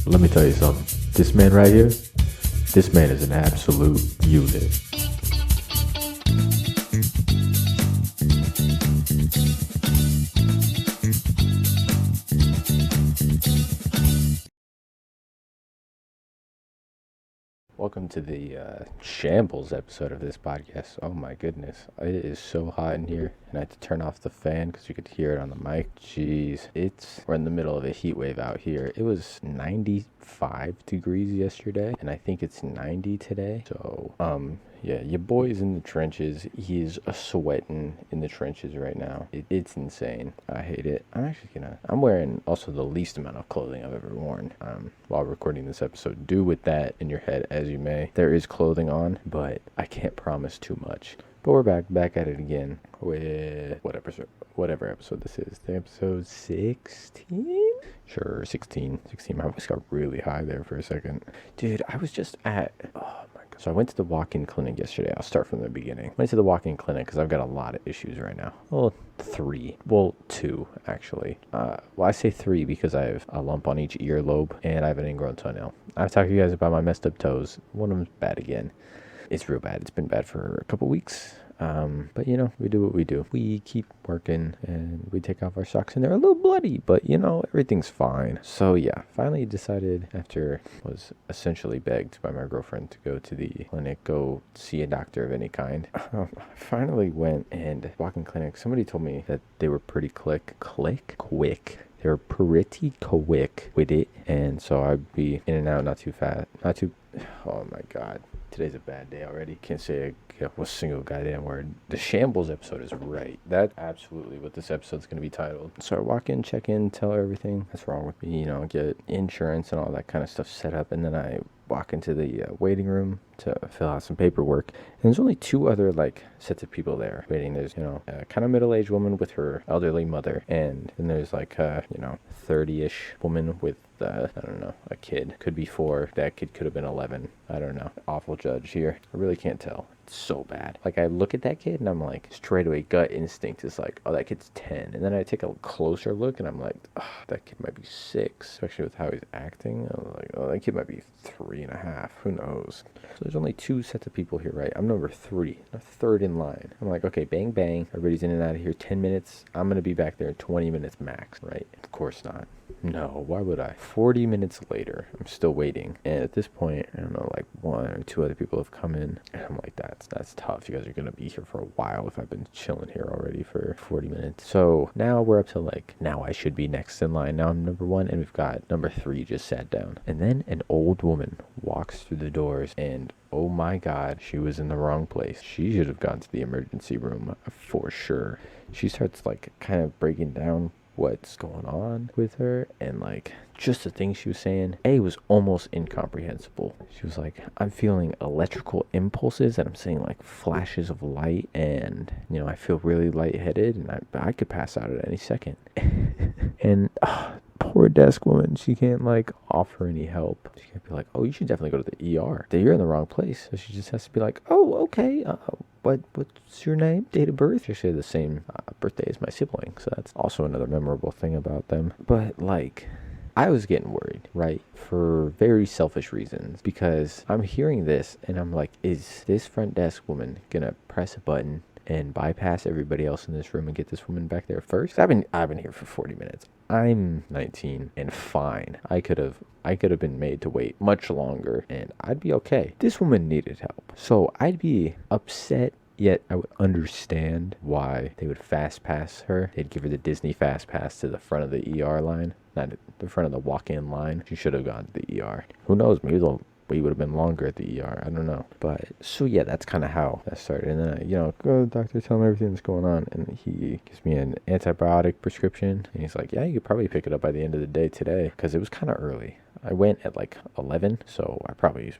Let me tell you something. This man right here, this man is an absolute unit. Welcome to the Shambles episode of this podcast. Oh my goodness, it is so hot in here, and I had to turn off the fan because you could hear it on the mic. Jeez, we're in the middle of a heat wave out here. It was 95 degrees yesterday, and I think it's 90 today. So, yeah, your boy's in the trenches. He's sweating in the trenches right now. It's insane. I hate it. I'm wearing also the least amount of clothing I've ever worn while recording this episode. Do with that in your head as you may. There is clothing on, but I can't promise too much. But we're back at it again with whatever episode this is. The episode 16? Sure, 16. My voice got really high there for a second. Dude, I was just at... Oh my God. So I went to the walk-in clinic yesterday. I'll start from the beginning. Went to the walk-in clinic because I've got a lot of issues right now. Well, 3. Well, 2, actually. I say 3 because I have a lump on each earlobe and I have an ingrown toenail. I've talked to you guys about my messed up toes. One of them's bad again. It's real bad. It's been bad for a couple weeks. But you know, we do what we do. We keep working and we take off our socks and they're a little bloody, but you know, everything's fine. So yeah, finally decided after was essentially begged by my girlfriend to go to the clinic, go see a doctor of any kind. I finally went and walk-in clinic. Somebody told me that they were pretty quick. They were pretty quick with it. And so I'd be in and out, oh my God. Today's a bad day already. Can't say a single goddamn word. The Shambles episode is right. That's absolutely what this episode's going to be titled. So I walk in, check in, tell her everything that's wrong with me, get insurance and all that kind of stuff set up. And then I walk into the waiting room to fill out some paperwork. And there's only 2 other sets of people there waiting. There's, a kind of middle-aged woman with her elderly mother. And then there's 30-ish woman with I don't know, a kid. Could be 4. That kid could have been 11. I don't know. Awful judge here. I really can't tell. It's so bad. I look at that kid and I'm like, straight away, gut instinct is like, oh, that kid's 10. And then I take a closer look and I'm like, oh, that kid might be 6, especially with how he's acting. I was like, oh, that kid might be 3.5. Who knows? So there's only 2 sets of people here, right? I'm number 3, a third in line. I'm like, okay, bang, bang. Everybody's in and out of here. 10 minutes. I'm going to be back there in 20 minutes max, right? Of course not. No, why would I? 40 minutes later, I'm still waiting. And at this point, I don't know, 1 or 2 other people have come in. And I'm like, that's tough. You guys are going to be here for a while if I've been chilling here already for 40 minutes. So now we're up to now I should be next in line. Now I'm number 1 and we've got number 3 just sat down. And then an old woman walks through the doors and oh my God, she was in the wrong place. She should have gone to the emergency room for sure. She starts kind of breaking down what's going on with her, and just the things she was saying was almost incomprehensible. She was like, I'm feeling electrical impulses and I'm seeing flashes of light, and I feel really lightheaded and I could pass out at any second. And poor desk woman, she can't offer any help. She can't be like, oh, you should definitely go to the ER. You're in the wrong place. So she just has to be like, oh, okay, what's your name, date of birth? Actually the same birthday as my sibling, so that's also another memorable thing about them. But I was getting worried, right, for very selfish reasons, because I'm hearing this and I'm like, is this front desk woman gonna press a button and bypass everybody else in this room and get this woman back there first? I've been here for 40 minutes. I'm 19 and fine. I could have been made to wait much longer and I'd be okay. This woman needed help. So I'd be upset, yet I would understand why they would fast pass her. They'd give her the Disney fast pass to the front of the ER line, not the front of the walk-in line. She should have gone to the ER. Who knows? Maybe they'll wait would have been longer at the ER. I don't know. But so yeah, that's kind of how that started. And then I, go to the doctor, tell him everything that's going on. And he gives me an antibiotic prescription. And he's like, yeah, you could probably pick it up by the end of the day today. Because it was kind of early. I went at 11. So I probably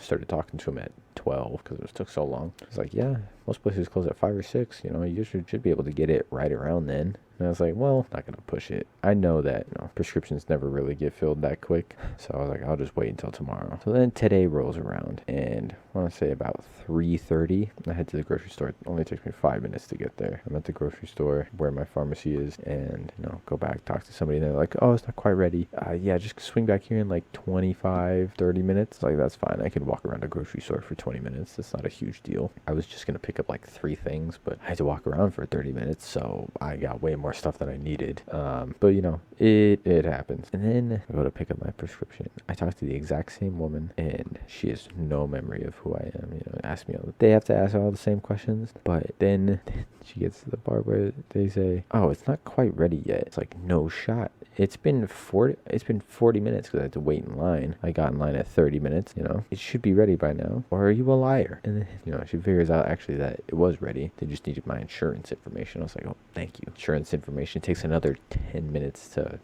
started talking to him at 12 because it took so long. He's like, yeah, most places close at 5 or 6. You should be able to get it right around then. And I was like, well, not going to push it. I know that prescriptions never really get filled that quick. So I was like, I'll just wait until tomorrow. So then today rolls around, and I want to say about 3:30, I head to the grocery store. It only takes me 5 minutes to get there. I'm at the grocery store where my pharmacy is, and go back, talk to somebody, and they're like, oh, it's not quite ready. Yeah, just swing back here in like 25, 30 minutes. Like, that's fine. I can walk around a grocery store for 20 minutes. That's not a huge deal. I was just going to pick up like 3 things, but I had to walk around for 30 minutes, so I got way more stuff than I needed. But it happens. And then I go to pick up my prescription. I talk to the exact same woman, and she has no memory of who I am. Ask me they have to ask all the same questions, but then she gets to the part where they say, oh, it's not quite ready yet. It's like, no shot. It's been 40 minutes because I had to wait in line. I got in line at 30 minutes, It should be ready by now. Or are you a liar? And then, she figures out actually that it was ready. They just needed my insurance information. I was like, oh, thank you. Insurance information takes another 10 minutes to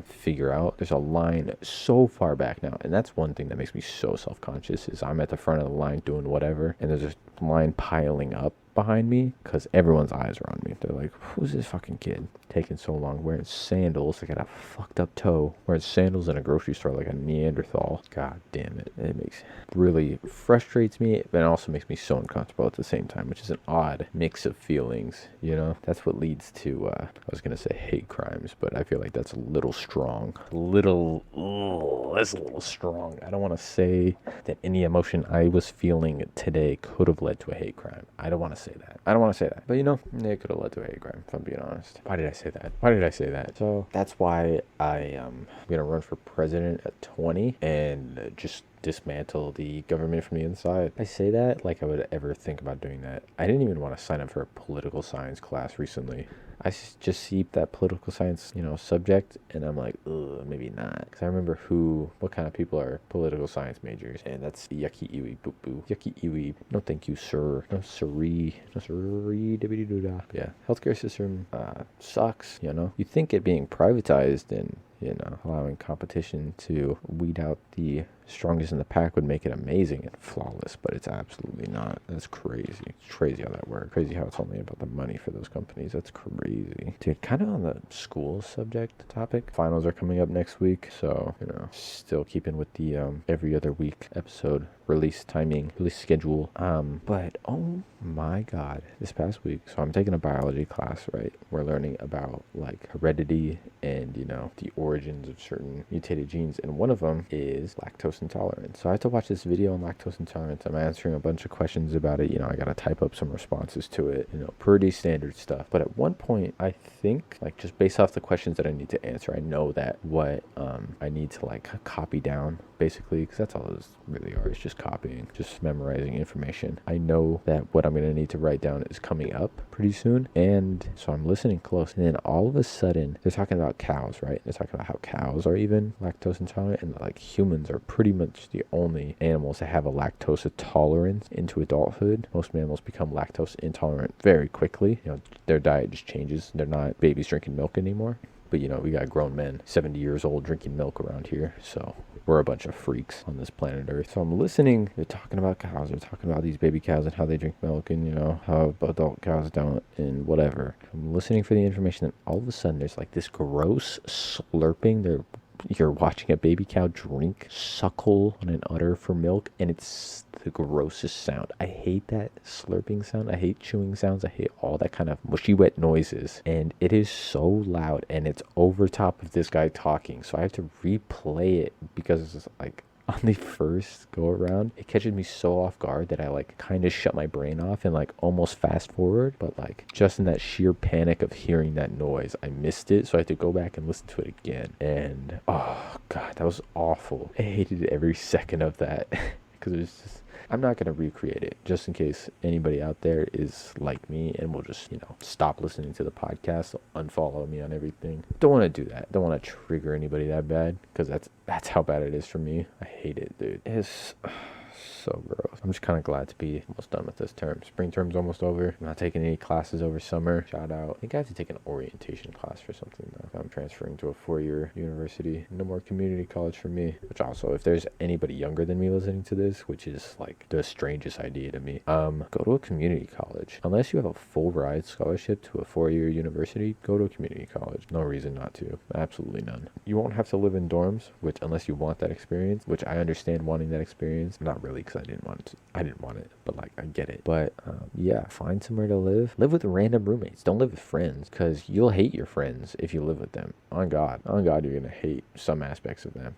figure out. There's a line so far back now, and that's one thing that makes me so self-conscious is I'm at the front of the line doing whatever, and there's a line piling up behind me because everyone's eyes are on me. They're like, who's this fucking kid taking so long, wearing sandals, I got a fucked up toe, wearing sandals in a grocery store like a Neanderthal. God damn it. It really frustrates me, but it also makes me so uncomfortable at the same time, which is an odd mix of feelings. That's what leads to I was gonna say hate crimes, but I feel like that's a little strong. That's a little strong. I don't want to say that any emotion I was feeling today could have led to a hate crime. I don't want to say that. But it could have led to a hate crime, if I'm being honest. Why did I say that? So that's why I'm gonna run for president at 20 and just dismantle the government from the inside. I say that like I would ever think about doing that. I didn't even want to sign up for a political science class recently. I just see that political science, subject, and I'm like, ugh, maybe not. Because I remember what kind of people are political science majors, and that's yucky iwi boo boo. Yucky iwi. No thank you, sir. No siree. No siree. Yeah, healthcare system sucks, You think it being privatized and allowing competition to weed out the strongest in the pack would make it amazing and flawless, but it's absolutely not. That's crazy. It's crazy how that works. Crazy how it's only about the money for those companies. That's crazy. Dude, kind of on the school subject topic, finals are coming up next week, so, still keeping with the every other week episode release schedule. But oh my god, this past week, so I'm taking a biology class, right? We're learning about like heredity and the origins of certain mutated genes, and one of them is lactose intolerance. So I have to watch this video on lactose intolerance. I'm answering a bunch of questions about it. I gotta type up some responses to it, pretty standard stuff. But at one point, I think, like, just based off the questions that I need to answer, I know that what I need to like copy down, basically, because that's all those really are, is just copying, just memorizing information. I know that what I'm gonna need to write down is coming up pretty soon, and so I'm listening close, and then all of a sudden they're talking about cows, right? They're talking about how cows are even lactose intolerant, and like humans are pretty much the only animals that have a lactose tolerance into adulthood. Most mammals become lactose intolerant very quickly. Their diet just changes. They're not babies drinking milk anymore. But we got grown men 70 years old drinking milk around here, so we're a bunch of freaks on this planet Earth. So I'm listening. They're talking about cows. They're talking about these baby cows and how they drink milk, and how adult cows don't, and whatever. I'm listening for the information, and all of a sudden there's like this gross slurping. You're watching a baby cow suckle on an udder for milk, and it's the grossest sound. I hate that slurping sound. I hate chewing sounds. I hate all that kind of mushy wet noises, and it is so loud, and it's over top of this guy talking, so I have to replay it because it's like on the first go around, it catches me so off guard that I like kind of shut my brain off and like almost fast forward, but like just in that sheer panic of hearing that noise, I missed it, so I had to go back and listen to it again, and oh god, that was awful. I hated every second of that because it was just, I'm not going to recreate it, just in case anybody out there is like me and will just, stop listening to the podcast, unfollow me on everything. Don't want to do that. Don't want to trigger anybody that bad, because that's how bad it is for me. I hate it, dude. It's So gross. I'm just kind of glad to be almost done with this term. Spring term's almost over. I'm not taking any classes over summer. Shout out. I think I have to take an orientation class for something though. I'm transferring to a 4-year university. No more community college for me. Which also, if there's anybody younger than me listening to this, which is like the strangest idea to me, go to a community college. Unless you have a full ride scholarship to a 4-year university, go to a community college. No reason not to. Absolutely none. You won't have to live in dorms, which unless you want that experience, which I understand wanting that experience. Not really, because I didn't want it, but like I get it. But yeah, find somewhere to live. Live with random roommates. Don't live with friends, because you'll hate your friends if you live with them. On God, you're gonna hate some aspects of them.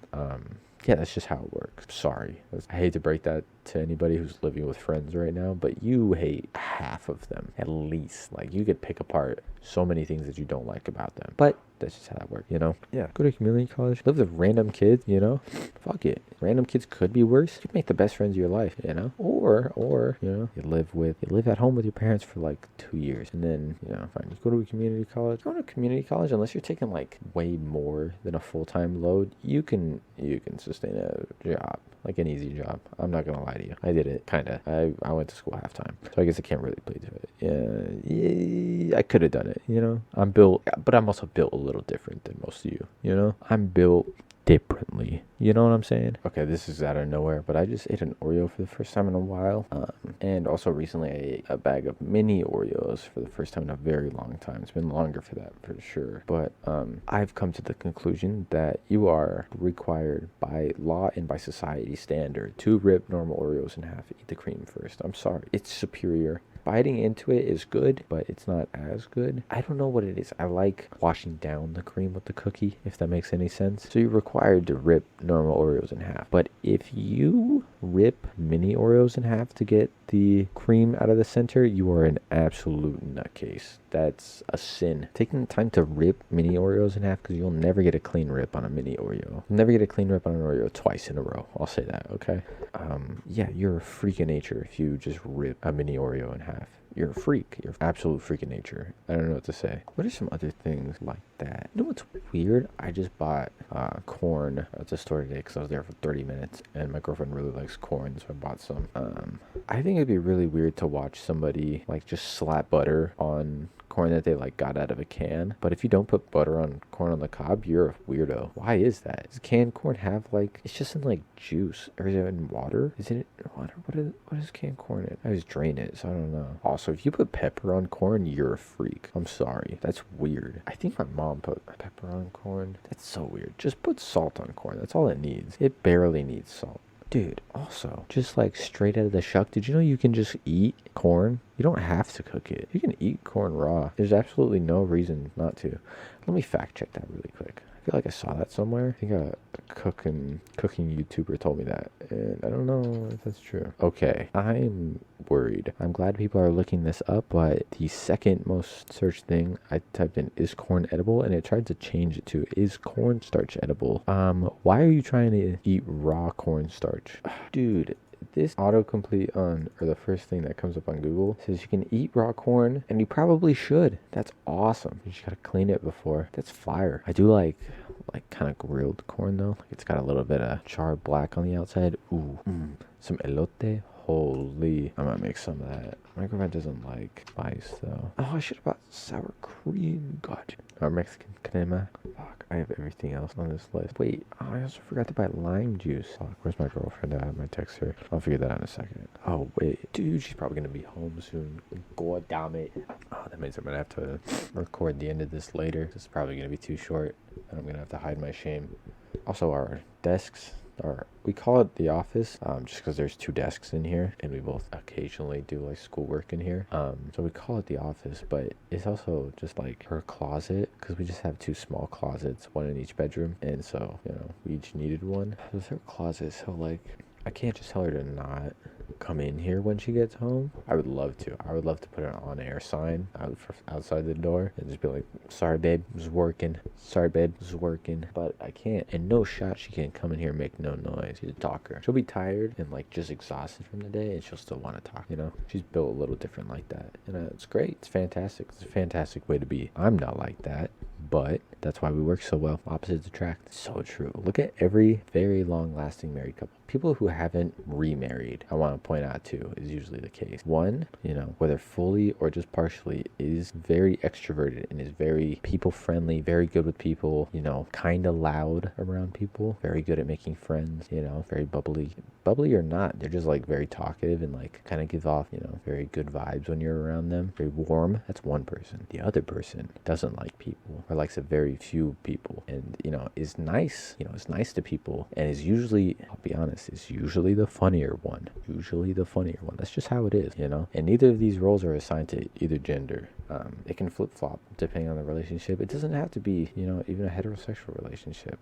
Yeah, that's just how it works. Sorry. I hate to break that to anybody who's living with friends right now, but you hate half of them, at least. Like, you could pick apart so many things that you don't like about them. But that's just how that works, you know? Yeah. Go to community college. Live with random kids, you know? Fuck it. Random kids could be worse. You make the best friends of your life, you know? Or, you know, you live at home with your parents for like 2 years. And then, you know, fine. You go to a community college. Go to a community college, unless you're taking like way more than a full-time load, you can sustain a job. Like an easy job. I'm not gonna lie to you. I did it, kinda. I went to school half-time, so I guess I can't really plead to it. Yeah, I could have done it, you know? I'm built, but I'm also built a little different than most of you, you know? I'm built differently. You know what I'm saying? Okay, this is out of nowhere, but I just ate an Oreo for the first time in a while. And also recently I ate a bag of mini Oreos for the first time in a very long time. It's been longer for that, for sure. But I've come to the conclusion that you are required by law and by society standard to rip normal Oreos in half. Eat the cream first. I'm sorry. It's superior. Biting into it is good, but it's not as good. I don't know what it is. I like washing down the cream with the cookie, if that makes any sense. So you're required to rip normal Oreos in half. But if you rip mini Oreos in half to get the cream out of the center, you are an absolute nutcase. That's a sin. Taking the time to rip mini Oreos in half, because you'll never get a clean rip on a mini Oreo. You'll never get a clean rip on an Oreo twice in a row. I'll say that, okay? Yeah, you're a freak of nature if you just rip a mini Oreo in half. You're a freak. You're an absolute freak of nature. I don't know what to say. What are some other things like that? You know what's weird? I just bought corn at the store today because I was there for 30 minutes and my girlfriend really likes corn, so I bought some. I think it'd be really weird to watch somebody like just slap butter on corn that they like got out of a can. But if you don't put butter on corn on the cob, you're a weirdo. Why is that? Does canned corn have like, it's just in like juice, or is it in water? Is it in water? What is canned corn in? I just drain it, so I don't know. Also, if you put pepper on corn, you're a freak. I'm sorry. That's weird. I think my mom put pepper on corn. That's so weird. Just put salt on corn. That's all it needs. It barely needs salt. Dude, also, just like straight out of the shuck, did you know you can just eat corn? You don't have to cook it. You can eat corn raw. There's absolutely no reason not to. Let me fact check that really quick. I feel like I saw that somewhere. I think a cooking YouTuber told me that, and I don't know if that's true. Okay, I'm worried. I'm glad people are looking this up, but the second most searched thing I typed in is corn edible, and it tried to change it to is cornstarch edible. Why are you trying to eat raw cornstarch? Dude, this autocomplete on, or the first thing that comes up on Google says you can eat raw corn, and you probably should. That's awesome. You just gotta clean it before. That's fire. I do like kind of grilled corn though. Like it's got a little bit of charred black on the outside. Ooh, some elote. Holy, I'm gonna make some of that. My girlfriend doesn't like spice though. Oh, I should have bought sour cream. God. Or Mexican crema. Fuck, I have everything else on this list. Wait, I also forgot to buy lime juice. Fuck, where's my girlfriend at? I might text her. I'll figure that out in a second. Oh, wait. Dude, she's probably gonna be home soon. God damn it. Oh, that means I'm gonna have to record the end of this later. This is probably gonna be too short, and I'm gonna have to hide my shame. Also, our desks, we call it the office just because there's 2 desks in here and we both occasionally do like schoolwork in here, so we call it the office, but it's also just like her closet because we just have 2 small closets, one in each bedroom, and so, you know, we each needed one. So it's her closet, so like I can't just tell her to not come in here when she gets home. I would love to put an on-air sign outside the door and just be like, sorry babe, I was working. Sorry babe, I was working. But I can't. And no shot she can come in here and make no noise. She's a talker. She'll be tired and like just exhausted from the day and she'll still want to talk, you know? She's built a little different like that. And it's great. It's fantastic. It's a fantastic way to be. I'm not like that, but that's why we work so well. Opposites attract. So true. Look at every very long-lasting married couple. people who haven't remarried, I want to point out too, is usually the case. One, whether fully or just partially, is very extroverted and is very people friendly, very good with people, kind of loud around people, very good at making friends, very bubbly. Bubbly or not, they're just like very talkative and like kind of give off, very good vibes when you're around them. Very warm. That's one person. The other person doesn't like people or likes a very few people and, is nice, is nice to people and is usually, I'll be honest, is usually the funnier one. That's just how it is, and neither of these roles are assigned to either gender. It can flip-flop depending on the relationship. It doesn't have to be, even a heterosexual relationship,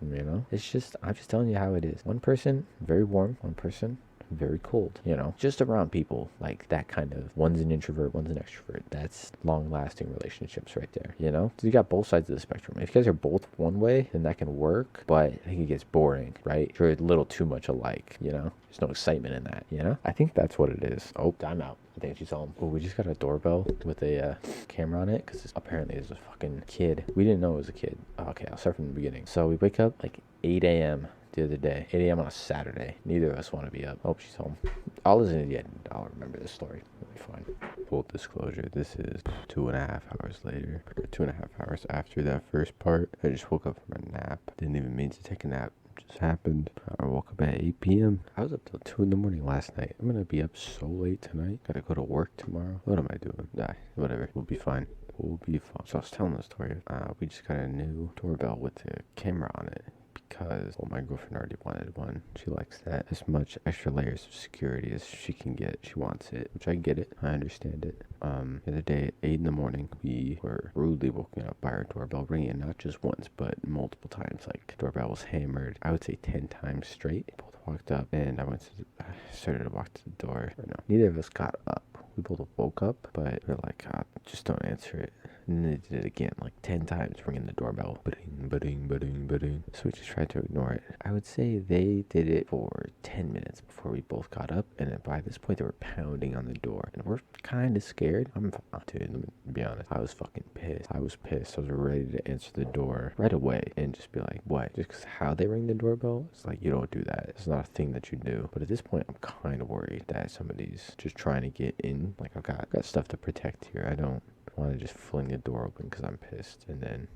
It's just, I'm just telling you how it is. One person, very warm. One person, very cold, just around people like that kind of, one's an introvert, one's an extrovert. That's long-lasting relationships right there, So you got both sides of the spectrum. If you guys are both one way, then that can work, but I think it gets boring, right? You're a little too much alike, There's no excitement in that, I think that's what it is. Oh, time out. I think she's home. Oh, we just got a doorbell with a camera on it because apparently there's a fucking kid. We didn't know it was a kid. Okay, I'll start from the beginning. So we wake up like 8 a.m. the other day. 8 a.m. on a Saturday. Neither of us want to be up. Oh, she's home. I'll listen to the end. I'll remember this story. It'll be fine. Full disclosure, this is 2.5 hours later. Or 2.5 hours after that first part. I just woke up from a nap. Didn't even mean to take a nap. Just happened. I woke up at 8 p.m. I was up till 2 in the morning last night. I'm gonna be up so late tonight. Gotta go to work tomorrow. What am I doing? Whatever. We'll be fine. So I was telling the story. We just got a new doorbell with a camera on it. Because, my girlfriend already wanted one. She likes that. As much extra layers of security as she can get. She wants it, which I get it. I understand it. The other day at 8 in the morning, we were rudely woken up by our doorbell ringing, not just once, but multiple times. Like, doorbell was hammered, I would say 10 times straight. We both walked up, and I started to walk to the door. Neither of us got up. We both woke up, but we're like, just don't answer it. And then they did it again, like 10 times, ringing the doorbell. Ba-ding, ba-ding, ba-ding, ba-ding. So we just tried to ignore it. I would say they did it for 10 minutes before we both got up. And then by this point, they were pounding on the door. And we're kind of scared. Dude, let me be honest. I was fucking pissed. I was ready to answer the door right away and just be like, what? Just because how they ring the doorbell? It's like, you don't do that. It's not a thing that you do. But at this point, I'm kind of worried that somebody's just trying to get in. Like, I've got stuff to protect here. I don't want to just fling the door open because I'm pissed and then,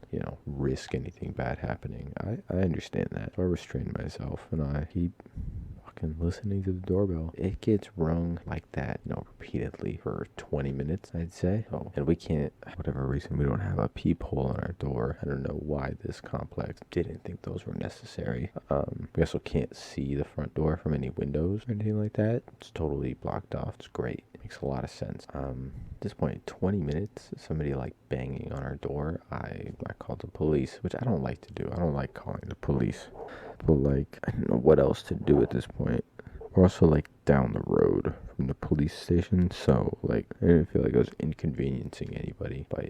risk anything bad happening. I understand that. So I restrain myself and I keep fucking listening to the doorbell. It gets rung like that, repeatedly for 20 minutes, I'd say. Oh, and we can't, whatever reason, we don't have a peephole on our door. I don't know why this complex didn't think those were necessary. We also can't see the front door from any windows or anything like that. It's totally blocked off. It's great. Makes a lot of sense. At this point, 20 minutes, somebody like banging on our door. I called the police, which I don't like to do. I don't like calling the police, but like, I don't know what else to do at this point. We're also like down the road from the police station, so like I didn't feel like I was inconveniencing anybody by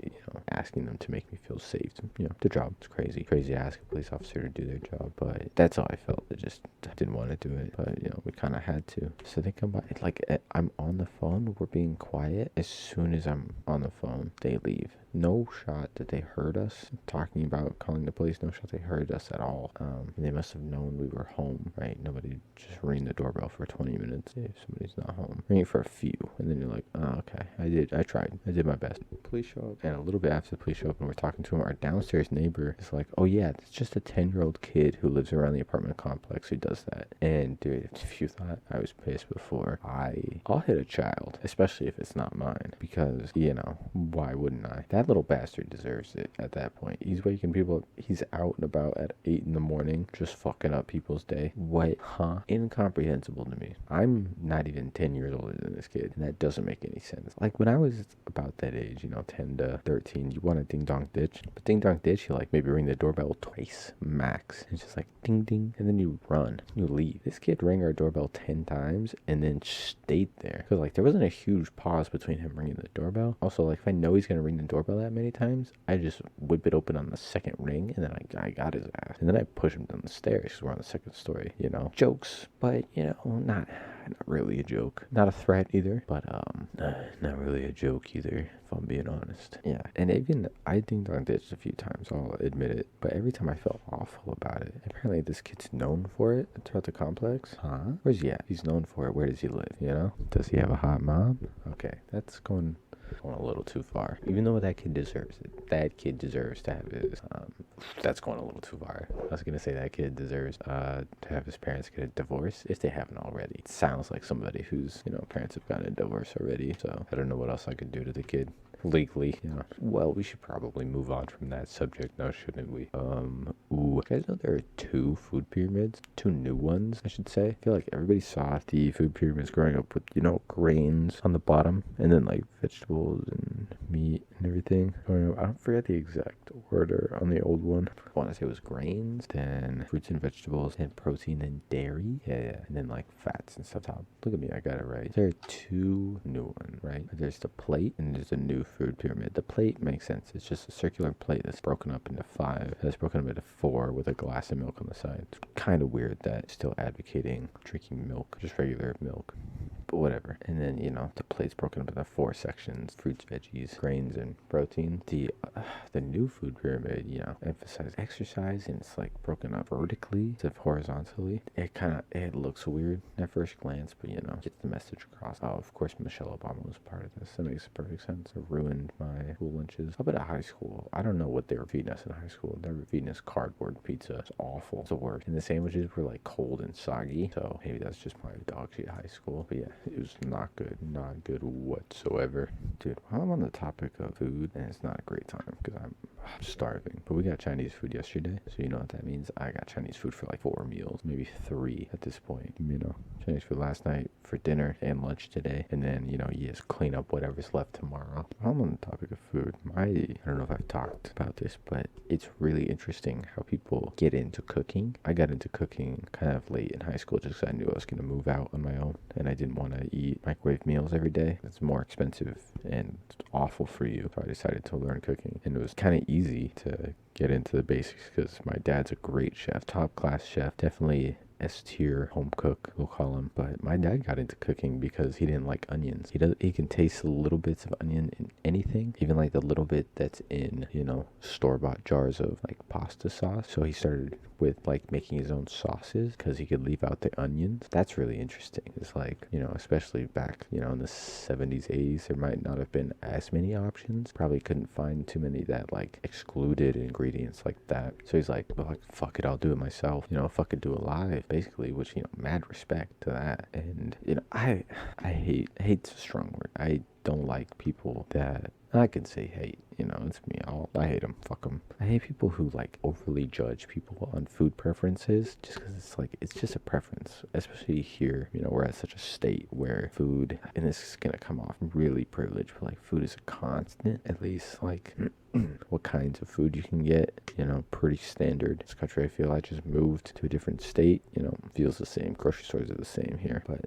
asking them to make me feel safe. The job. It's crazy to ask a police officer to do their job, but that's how I felt. I didn't want to do it, but we kind of had to. So they come by. Like, I'm on the phone. We're being quiet. As soon as I'm on the phone, they leave. No shot that they heard us talking about calling the police. No shot they heard us at all. And they must have known we were home, right? Nobody just ring the doorbell for 20 minutes if somebody's not home. Ring it for a few, and then you're like, oh, okay, I tried. I did my best. Police show up, and a little bit after the police show up and we're talking to him, our downstairs neighbor is like, oh yeah, it's just a 10-year-old kid who lives around the apartment complex who does that. And dude, if you thought I was pissed before, I'll hit a child, especially if it's not mine, because, why wouldn't I? That little bastard deserves it at that point. He's waking people up. He's out and about at 8 in the morning, just fucking up people's day. What? Huh? Incomprehensible to me. I'm not even 10 years older than this kid, and that doesn't make any sense. Like, when I was about that age, 10 to 13, you want a ding-dong ditch. But ding-dong ditch, you like maybe ring the doorbell twice, max. It's just like ding-ding, and then you run. You leave. This kid rang our doorbell 10 times and then stayed there. Because, like, there wasn't a huge pause between him ringing the doorbell. Also, like, if I know he's going to ring the doorbell that many times, I just whip it open on the second ring, and then I got his ass. And then I push him down the stairs because we're on the second story, Jokes, but, not not really a joke. Not a threat either, but not really a joke either, if I'm being honest. Yeah, and even I ding-donged it a few times, I'll admit it, but every time I felt awful about it. Apparently this kid's known for it throughout the complex. Huh? Where's he at? He's known for it. Where does he live, you know? Does he have a hot mom? Okay, that's going a little too far. Even though that kid deserves it. That kid deserves to have his, that's going a little too far. I was gonna say that kid deserves to have his parents get a divorce if they haven't already. It sounds like somebody whose, parents have gotten a divorce already, so I don't know what else I could do to the kid. Legally, Well, we should probably move on from that subject now, shouldn't we? You guys know there are 2 food pyramids? 2 new ones, I should say. I feel like everybody saw the food pyramids growing up with, grains on the bottom, and then like vegetables and meat and everything. I don't forget the exact order on the old one. I want to say it was grains, then fruits and vegetables, and protein and dairy. Yeah. And then like fats and stuff. Look at me, I got it right. There are 2 new ones, right? There's the plate and there's a new food pyramid. The plate makes sense. It's just a circular plate that's broken up into 5. That's broken up into 4 with a glass of milk on the side. It's kind of weird that still advocating drinking milk, just regular milk. But whatever. And then, the plate's broken up into 4 sections: fruits, veggies, grains, and protein. The new food pyramid, emphasizes exercise, and it's like broken up vertically instead of horizontally. It looks weird at first glance, but gets the message across. Oh, of course Michelle Obama was part of this. That makes perfect sense. It ruined my school lunches. How about at high school? I don't know what they were feeding us in high school. They were feeding us cardboard pizza. It's awful. It's the worst. And the sandwiches were like cold and soggy. So maybe that's just my dog shit high school. But yeah, it was not good. Not good whatsoever. Dude, while I'm on the topic of food, and it's not a great time because I'm starving. But we got Chinese food yesterday. So you know what that means? I got Chinese food for like 4 meals, maybe 3 at this point. Chinese food last night for dinner and lunch today. And then, you just clean up whatever's left tomorrow. While I'm on the topic of food, I don't know if I've talked about this, but it's really interesting how people get into cooking. I got into cooking kind of late in high school just because I knew I was going to move out on my own and I didn't want to eat microwave meals every day. It's more expensive and awful for you. So I decided to learn cooking, and it was kind of easy to get into the basics because my dad's a great chef, top class chef, definitely S-tier home cook, we'll call him. But my dad got into cooking because he didn't like onions. He can taste the little bits of onion in anything, even like the little bit that's in, store-bought jars of like pasta sauce. So he started with like making his own sauces because he could leave out the onions. That's really interesting. It's like, especially back, in the 70s, 80s, there might not have been as many options. Probably couldn't find too many that like excluded ingredients like that. So he's like, well, fuck it, I'll do it myself. Fuck it, do it live, basically, which, mad respect to that. And, I hate's a strong word. I don't like people that, I can say hate, it's me. I hate them. Fuck them. I hate people who like overly judge people on food preferences just because it's just a preference, especially here. We're at such a state where food, and this is gonna come off really privileged, but like food is a constant, at least like what kinds of food you can get, pretty standard. This country, I feel I just moved to a different state, feels the same. Grocery stores are the same here. But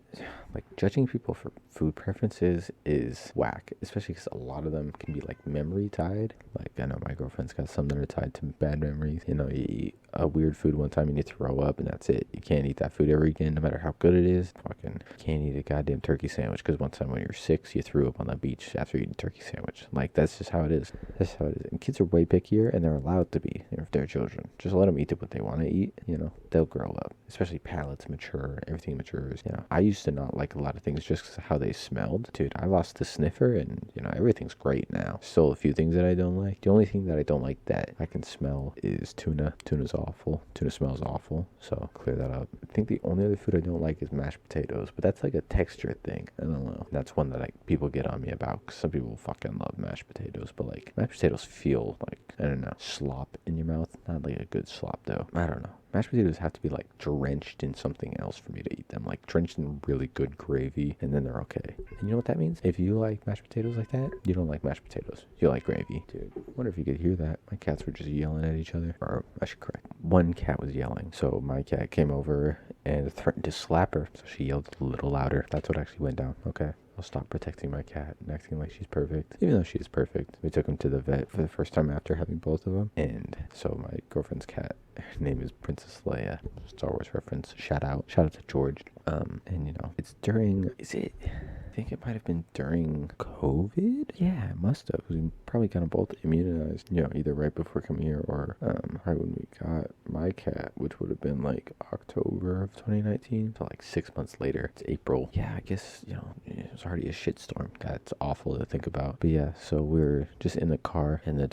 like judging people for food preferences is whack, especially because a lot of them can be like memory tied. Like I know my girlfriend's got some that are tied to bad memories. You eat a weird food one time and you throw up and that's it. You can't eat that food ever again, no matter how good it is. Fucking can't eat a goddamn turkey sandwich because one time when you were 6, you threw up on the beach after eating a turkey sandwich. Like that's just how it is. That's how it is. And kids are way pickier, and they're allowed to be if they're children. Just let them eat what they want to eat. They'll grow up. Especially palates mature, everything matures. I used to not like a lot of things just because of how they smelled. Dude, I lost the sniffer, and everything's great now. Still a few things that I don't like. The only thing that I don't like that I can smell is tuna. Tuna's awful. Tuna smells awful. So clear that up. I think the only other food I don't like is mashed potatoes, but that's like a texture thing. I don't know. That's one that people get on me about because some people fucking love mashed potatoes, but like mashed potatoes feel like, I don't know, slop in your mouth. Not like a good slop though. I don't know. Mashed potatoes have to be like drenched in something else for me to eat them. Like drenched in really good gravy, and then they're okay. And you know what that means? If you like mashed potatoes like that, you don't like mashed potatoes. You like gravy. Dude, I wonder if you could hear that. My cats were just yelling at each other. Or I should correct. One cat was yelling. So my cat came over and threatened to slap her. So she yelled a little louder. That's what actually went down. Okay. I'll stop protecting my cat and acting like she's perfect, even though she is perfect. We took him to the vet for the first time after having both of them, and so my girlfriend's cat, her name is Princess Leia, Star Wars reference. Shout out to George. And you know, it's during. I think it might have been during COVID. Yeah, it must have. We probably kind of both immunized, you know, either right before coming here or right when we got my cat, which would have been like October of 2019. So like 6 months later, it's April. Yeah, I guess, you know, it was already a shitstorm. That's awful to think about. But yeah, so we're just in the car and the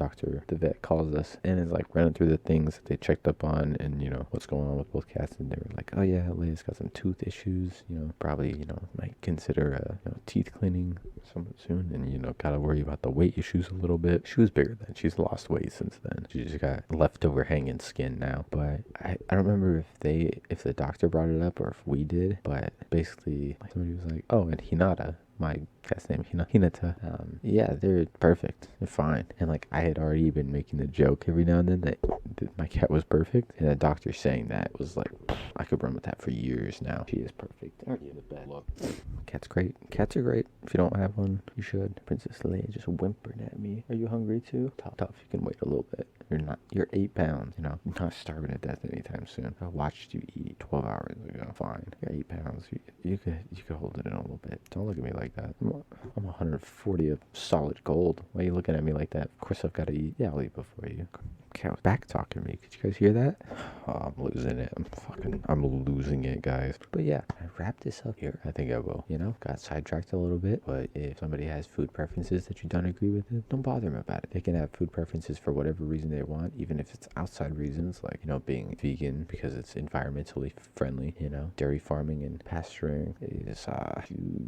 vet calls us and is like running through the things that they checked up on and, you know, what's going on with both cats. And they were like, oh yeah, Leia's got some tooth issues, you know, probably, you know, might consider teeth cleaning somewhat soon, and you know, gotta worry about the weight issues a little bit. She was bigger then. She's lost weight since then. She just got leftover hanging skin now. But I don't remember if the doctor brought it up or if we did. But basically, like, somebody was like, "Oh, and Hinata." My cat's name, Hinata. Yeah, they're perfect. They're fine. And like, I had already been making the joke every now and then that my cat was perfect. And the doctor saying that was like, I could run with that for years now. She is perfect. Aren't you the best? Look. Cat's great. Cats are great. If you don't have one, you should. Princess Leia just whimpered at me. Are you hungry too? Tough. You can wait a little bit. You're 8 pounds, you know. You're not starving to death anytime soon. I watched you eat 12 hours ago. Fine. You're 8 pounds. You could hold it in a little bit. Don't look at me like that. I'm 140 of solid gold. Why are you looking at me like that? Of course I've got to eat. Yeah, I'll eat before you. Cat was back talking to me. Could you guys hear that? Oh, I'm losing it. I'm losing it, guys. But yeah, I wrap this up here. I think I will. You know, got sidetracked a little bit, but if somebody has food preferences that you don't agree with, don't bother them about it. They can have food preferences for whatever reason they want, even if it's outside reasons, like, you know, being vegan because it's environmentally friendly. You know, dairy farming and pasturing is a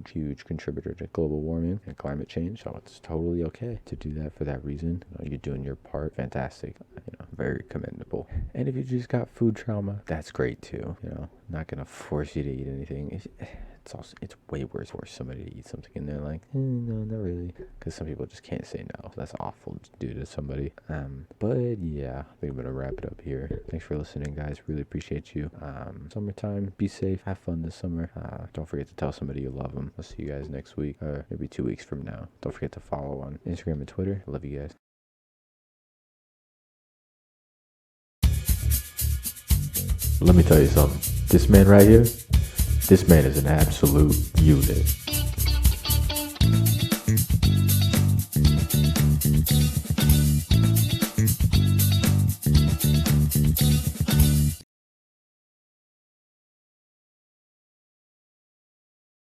huge contributor to global warming and climate change, so it's totally okay to do that for that reason. You know, you're doing your part. Fantastic. You know, very commendable. And if you just got food trauma, that's great too. You know, not gonna force you to eat anything. It's way worse for somebody to eat something and they're like, no, not really, because some people just can't say no. So that's awful to do to somebody. But yeah, I think I'm gonna wrap it up here. Thanks for listening, guys. Really appreciate you. Summertime, be safe, have fun this summer. Don't forget to tell somebody you love them. I'll see you guys next week, or maybe 2 weeks from now. Don't forget to follow on Instagram and Twitter. I love you guys. Let me tell you something. This man right here, this man is an absolute unit.